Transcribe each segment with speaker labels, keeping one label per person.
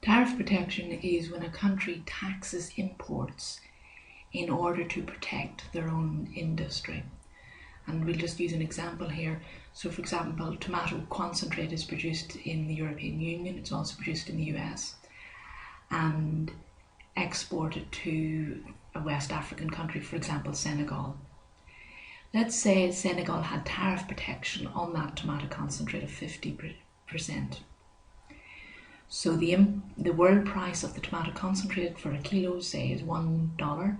Speaker 1: Tariff protection is when a country taxes imports in order to protect their own industry. And we'll just use an example here. So for example, tomato concentrate is produced in the European Union, it's also produced in the US, and exported to a West African country, for example, Senegal. Let's say Senegal had tariff protection on that tomato concentrate of 50%. So the world price of the tomato concentrate for a kilo, say, is $1.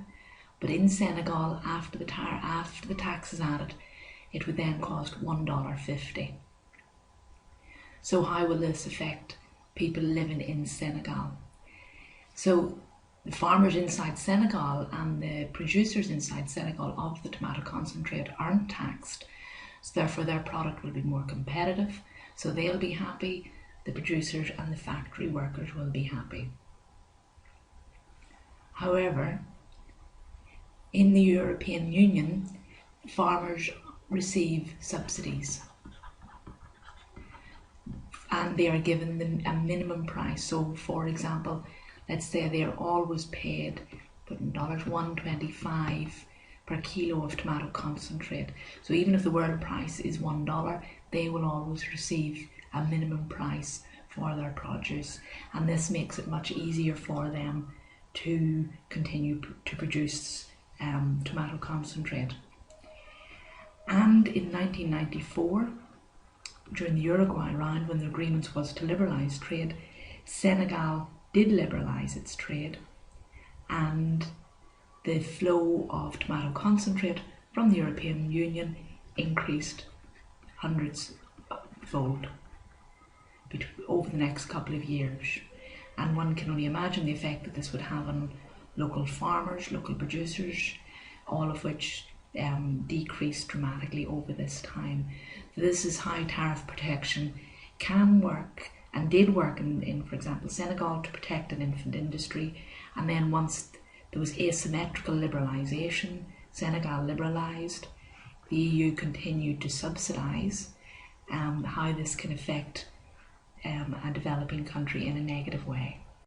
Speaker 1: But in Senegal, after the tax is added, it would then cost $1.50. So how will this affect people living in Senegal? So the farmers inside Senegal and the producers inside Senegal of the tomato concentrate aren't taxed, so therefore their product will be more competitive, so they'll be happy, the producers and the factory workers will be happy. However, in the European Union, farmers receive subsidies and they are given a minimum price. So for example, let's say they are always paid $1.25 per kilo of tomato concentrate. So even if the world price is $1, they will always receive a minimum price for their produce, and this makes it much easier for them to continue to produce tomato concentrate. And in 1994, during the Uruguay round, when the agreement was to liberalise trade, Senegal did liberalise its trade, and the flow of tomato concentrate from the European Union increased hundreds-fold over the next couple of years. And one can only imagine the effect that this would have on local farmers, local producers, all of which decreased dramatically over this time. So this is how tariff protection can work and did work in, for example, Senegal, to protect an infant industry. And then once there was asymmetrical liberalisation, Senegal liberalised, the EU continued to subsidise, how this can affect a developing country in a negative way.